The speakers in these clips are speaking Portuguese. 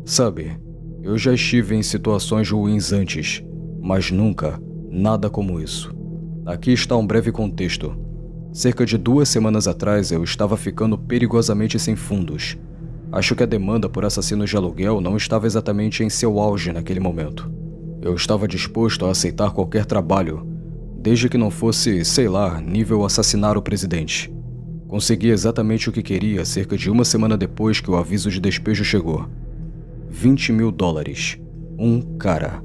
Sabe, eu já estive em situações ruins antes, mas nunca nada como isso. Aqui está um breve contexto. Cerca de 2 semanas atrás eu estava ficando perigosamente sem fundos. Acho que a demanda por assassinos de aluguel não estava exatamente em seu auge naquele momento. Eu estava disposto a aceitar qualquer trabalho, desde que não fosse, sei lá, nível assassinar o presidente. Consegui exatamente o que queria cerca de 1 semana depois que o aviso de despejo chegou. $20,000. Um cara.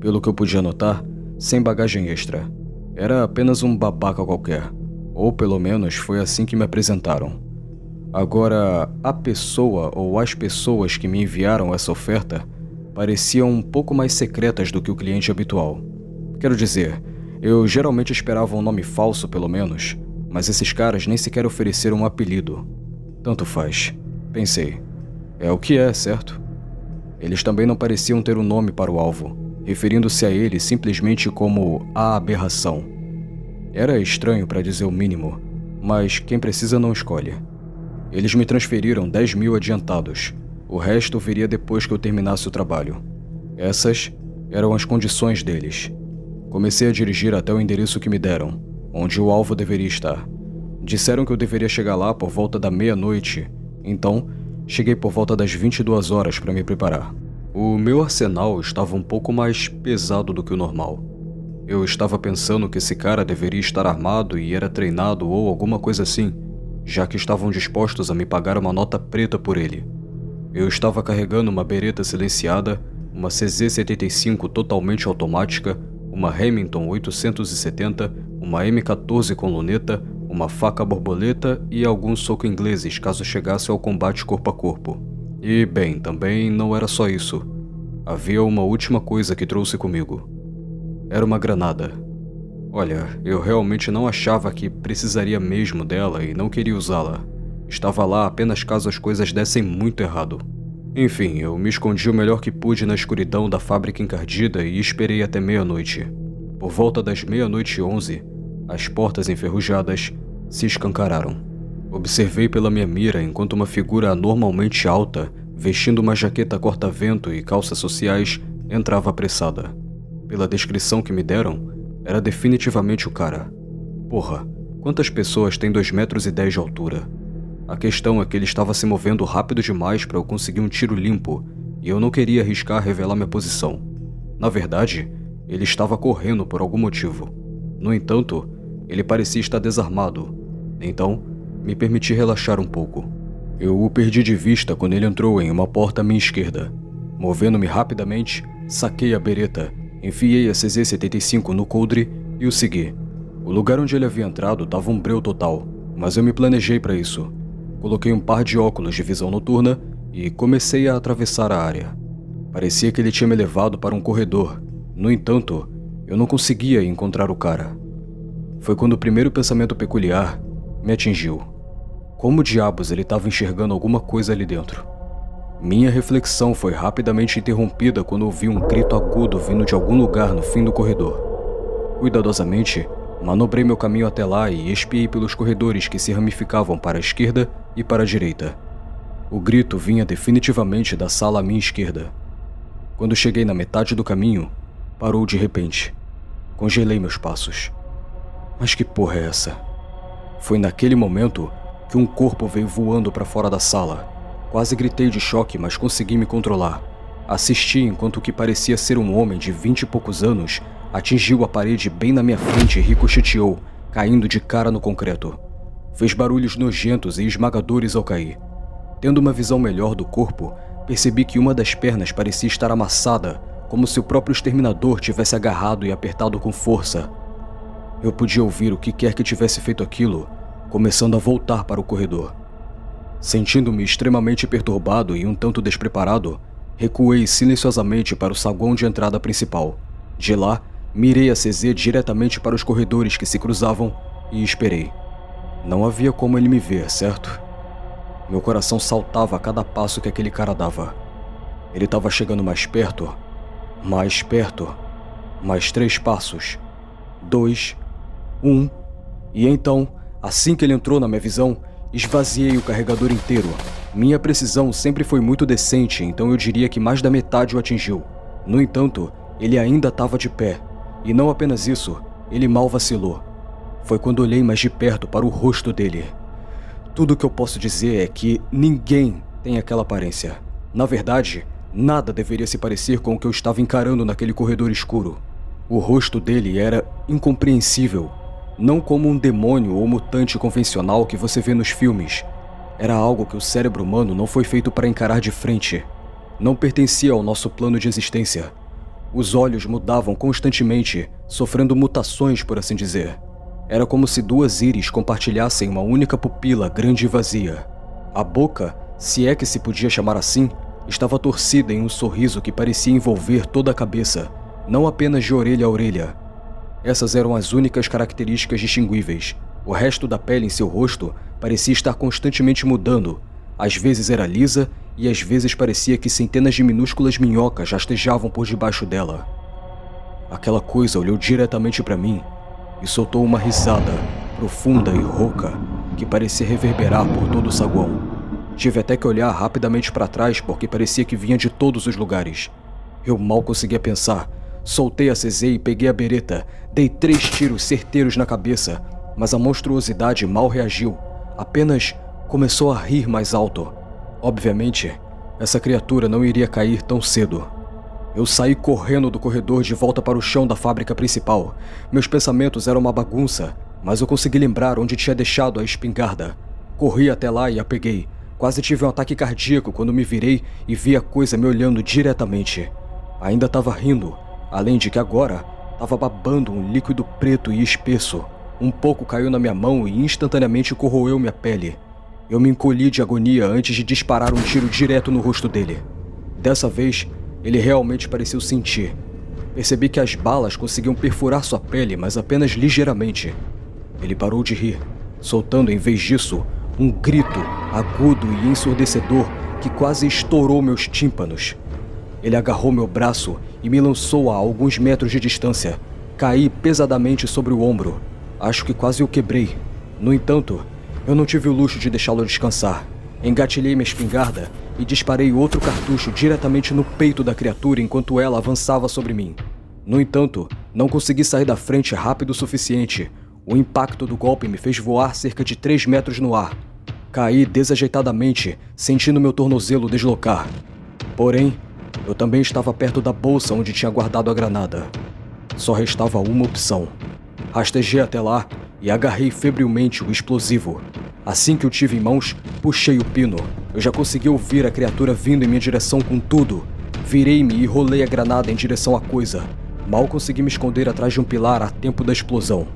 Pelo que eu podia notar, sem bagagem extra. Era apenas um babaca qualquer. Ou pelo menos foi assim que me apresentaram. Agora, a pessoa ou as pessoas que me enviaram essa oferta pareciam um pouco mais secretas do que o cliente habitual. Quero dizer, eu geralmente esperava um nome falso pelo menos, mas esses caras nem sequer ofereceram um apelido. Tanto faz. Pensei. É o que é, certo? Eles também não pareciam ter um nome para o alvo, referindo-se a ele simplesmente como a aberração. Era estranho para dizer o mínimo, mas quem precisa não escolhe. Eles me transferiram 10 mil adiantados. O resto viria depois que eu terminasse o trabalho. Essas eram as condições deles. Comecei a dirigir até o endereço que me deram, onde o alvo deveria estar. Disseram que eu deveria chegar lá por volta da meia-noite, então cheguei por volta das 22 horas para me preparar. O meu arsenal estava um pouco mais pesado do que o normal. Eu estava pensando que esse cara deveria estar armado e era treinado ou alguma coisa assim, já que estavam dispostos a me pagar uma nota preta por ele. Eu estava carregando uma Beretta silenciada, uma CZ-75 totalmente automática, uma Remington 870, uma M14 com luneta, uma faca borboleta e alguns socos ingleses caso chegasse ao combate corpo a corpo. E, bem, também não era só isso. Havia uma última coisa que trouxe comigo. Era uma granada. Olha, eu realmente não achava que precisaria mesmo dela e não queria usá-la. Estava lá apenas caso as coisas dessem muito errado. Enfim, eu me escondi o melhor que pude na escuridão da fábrica encardida e esperei até meia-noite. Por volta das 00:11, as portas enferrujadas se escancararam. Observei pela minha mira enquanto uma figura anormalmente alta, vestindo uma jaqueta corta-vento e calças sociais, entrava apressada. Pela descrição que me deram, era definitivamente o cara. Porra, quantas pessoas têm 2,10 metros de altura? A questão é que ele estava se movendo rápido demais para eu conseguir um tiro limpo, e eu não queria arriscar revelar minha posição. Na verdade, ele estava correndo por algum motivo. No entanto, ele parecia estar desarmado. Então, me permiti relaxar um pouco. Eu o perdi de vista quando ele entrou em uma porta à minha esquerda. Movendo-me rapidamente, saquei a Beretta, enfiei a CZ-75 no coldre e o segui. O lugar onde ele havia entrado dava um breu total, mas eu me planejei para isso. Coloquei um par de óculos de visão noturna e comecei a atravessar a área. Parecia que ele tinha me levado para um corredor. No entanto, eu não conseguia encontrar o cara. Foi quando o primeiro pensamento peculiar me atingiu. Como diabos ele estava enxergando alguma coisa ali dentro? Minha reflexão foi rapidamente interrompida quando ouvi um grito agudo vindo de algum lugar no fim do corredor. Cuidadosamente, manobrei meu caminho até lá e espiei pelos corredores que se ramificavam para a esquerda e para a direita. O grito vinha definitivamente da sala à minha esquerda. Quando cheguei na metade do caminho, parou de repente. Congelei meus passos. Mas que porra é essa? Foi naquele momento que um corpo veio voando para fora da sala. Quase gritei de choque, mas consegui me controlar. Assisti enquanto o que parecia ser um homem de 20 e poucos anos atingiu a parede bem na minha frente e ricocheteou, caindo de cara no concreto. Fez barulhos nojentos e esmagadores ao cair. Tendo uma visão melhor do corpo, percebi que uma das pernas parecia estar amassada, como se o próprio exterminador tivesse agarrado e apertado com força. Eu podia ouvir o que quer que tivesse feito aquilo, começando a voltar para o corredor. Sentindo-me extremamente perturbado e um tanto despreparado, recuei silenciosamente para o saguão de entrada principal. De lá, mirei a CZ diretamente para os corredores que se cruzavam e esperei. Não havia como ele me ver, certo? Meu coração saltava a cada passo que aquele cara dava. Ele estava chegando mais perto, mais 3 passos, 2, 1, e então, assim que ele entrou na minha visão, esvaziei o carregador inteiro, Minha precisão sempre foi muito decente, então eu diria que mais da metade o atingiu. No entanto, ele ainda estava de pé. E não apenas isso, ele mal vacilou. Foi quando olhei mais de perto para o rosto dele. Tudo o que eu posso dizer é que ninguém tem aquela aparência. Na verdade, nada deveria se parecer com o que eu estava encarando naquele corredor escuro. O rosto dele era incompreensível, não como um demônio ou mutante convencional que você vê nos filmes. Era algo que o cérebro humano não foi feito para encarar de frente. Não pertencia ao nosso plano de existência. Os olhos mudavam constantemente, sofrendo mutações, por assim dizer. Era como se duas íris compartilhassem uma única pupila grande e vazia. A boca, se é que se podia chamar assim, estava torcida em um sorriso que parecia envolver toda a cabeça, não apenas de orelha a orelha. Essas eram as únicas características distinguíveis. O resto da pele em seu rosto parecia estar constantemente mudando. Às vezes era lisa e às vezes parecia que centenas de minúsculas minhocas rastejavam por debaixo dela. Aquela coisa olhou diretamente para mim e soltou uma risada profunda e rouca que parecia reverberar por todo o saguão. Tive até que olhar rapidamente para trás porque parecia que vinha de todos os lugares. Eu mal conseguia pensar. Soltei a CZ e peguei a bereta. Dei 3 tiros certeiros na cabeça, mas a monstruosidade mal reagiu. Apenas começou a rir mais alto. Obviamente, essa criatura não iria cair tão cedo. Eu saí correndo do corredor de volta para o chão da fábrica principal. Meus pensamentos eram uma bagunça, mas eu consegui lembrar onde tinha deixado a espingarda. Corri até lá e a peguei. Quase tive um ataque cardíaco quando me virei e vi a coisa me olhando diretamente. Ainda estava rindo, além de que agora estava babando um líquido preto e espesso. Um pouco caiu na minha mão e instantaneamente corroeu minha pele. Eu me encolhi de agonia antes de disparar um tiro direto no rosto dele. Dessa vez, ele realmente pareceu sentir. Percebi que as balas conseguiam perfurar sua pele, mas apenas ligeiramente. Ele parou de rir, soltando em vez disso um grito agudo e ensurdecedor que quase estourou meus tímpanos. Ele agarrou meu braço e me lançou a alguns metros de distância. Caí pesadamente sobre o ombro. Acho que quase o quebrei. No entanto, eu não tive o luxo de deixá-lo descansar. Engatilhei minha espingarda e disparei outro cartucho diretamente no peito da criatura enquanto ela avançava sobre mim. No entanto, não consegui sair da frente rápido o suficiente. O impacto do golpe me fez voar cerca de 3 metros no ar. Caí desajeitadamente, sentindo meu tornozelo deslocar. Porém, eu também estava perto da bolsa onde tinha guardado a granada. Só restava uma opção. Rastejei até lá e agarrei febrilmente o explosivo. Assim que o tive em mãos, puxei o pino. Eu já consegui ouvir a criatura vindo em minha direção com tudo. Virei-me e rolei a granada em direção à coisa. Mal consegui me esconder atrás de um pilar a tempo da explosão.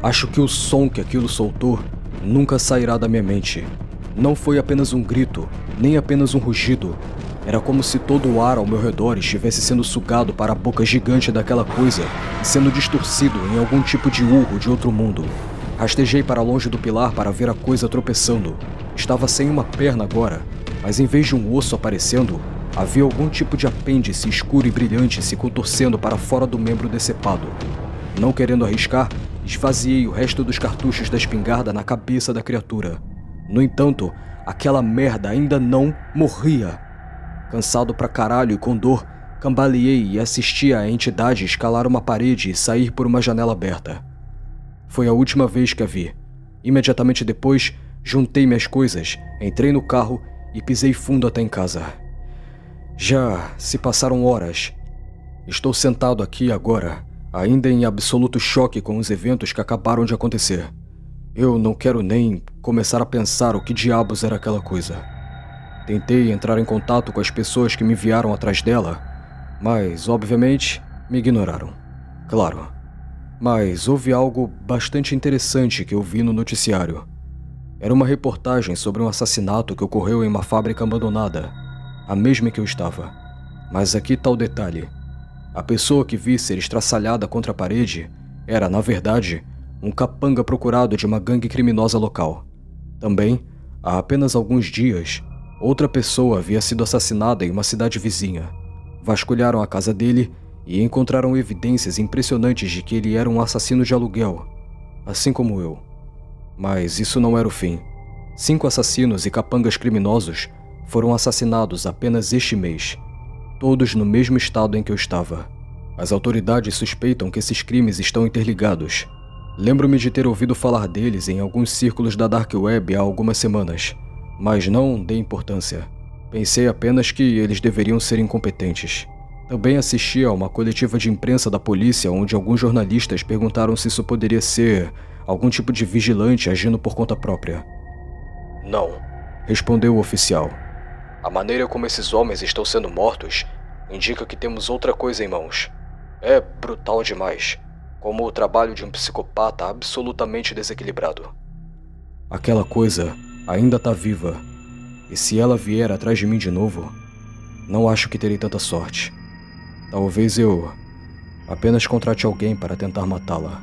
Acho que o som que aquilo soltou nunca sairá da minha mente. Não foi apenas um grito, nem apenas um rugido. Era como se todo o ar ao meu redor estivesse sendo sugado para a boca gigante daquela coisa e sendo distorcido em algum tipo de urro de outro mundo. Rastejei para longe do pilar para ver a coisa tropeçando. Estava sem uma perna agora, mas em vez de um osso aparecendo, havia algum tipo de apêndice escuro e brilhante se contorcendo para fora do membro decepado. Não querendo arriscar, esvaziei o resto dos cartuchos da espingarda na cabeça da criatura. No entanto, aquela merda ainda não morria. Cansado pra caralho e com dor, cambaleei e assisti a entidade escalar uma parede e sair por uma janela aberta. Foi a última vez que a vi. Imediatamente depois, juntei minhas coisas, entrei no carro e pisei fundo até em casa. Já se passaram horas. Estou sentado aqui agora, ainda em absoluto choque com os eventos que acabaram de acontecer. Eu não quero nem começar a pensar o que diabos era aquela coisa. Tentei entrar em contato com as pessoas que me enviaram atrás dela, mas, obviamente, me ignoraram. Claro. Mas houve algo bastante interessante que eu vi no noticiário. Era uma reportagem sobre um assassinato que ocorreu em uma fábrica abandonada, a mesma em que eu estava. Mas aqui está o detalhe. A pessoa que vi ser estraçalhada contra a parede era, na verdade, um capanga procurado de uma gangue criminosa local. Também, há apenas alguns dias, outra pessoa havia sido assassinada em uma cidade vizinha. Vasculharam a casa dele e encontraram evidências impressionantes de que ele era um assassino de aluguel, assim como eu. Mas isso não era o fim. 5 assassinos e capangas criminosos foram assassinados apenas este mês, todos no mesmo estado em que eu estava. As autoridades suspeitam que esses crimes estão interligados. Lembro-me de ter ouvido falar deles em alguns círculos da Dark Web há algumas semanas, mas não dei importância. Pensei apenas que eles deveriam ser incompetentes. Também assisti a uma coletiva de imprensa da polícia onde alguns jornalistas perguntaram se isso poderia ser algum tipo de vigilante agindo por conta própria. Não, respondeu o oficial. A maneira como esses homens estão sendo mortos indica que temos outra coisa em mãos. É brutal demais, como o trabalho de um psicopata absolutamente desequilibrado. Aquela coisa ainda está viva, e se ela vier atrás de mim de novo, não acho que terei tanta sorte. Talvez eu apenas contrate alguém para tentar matá-la.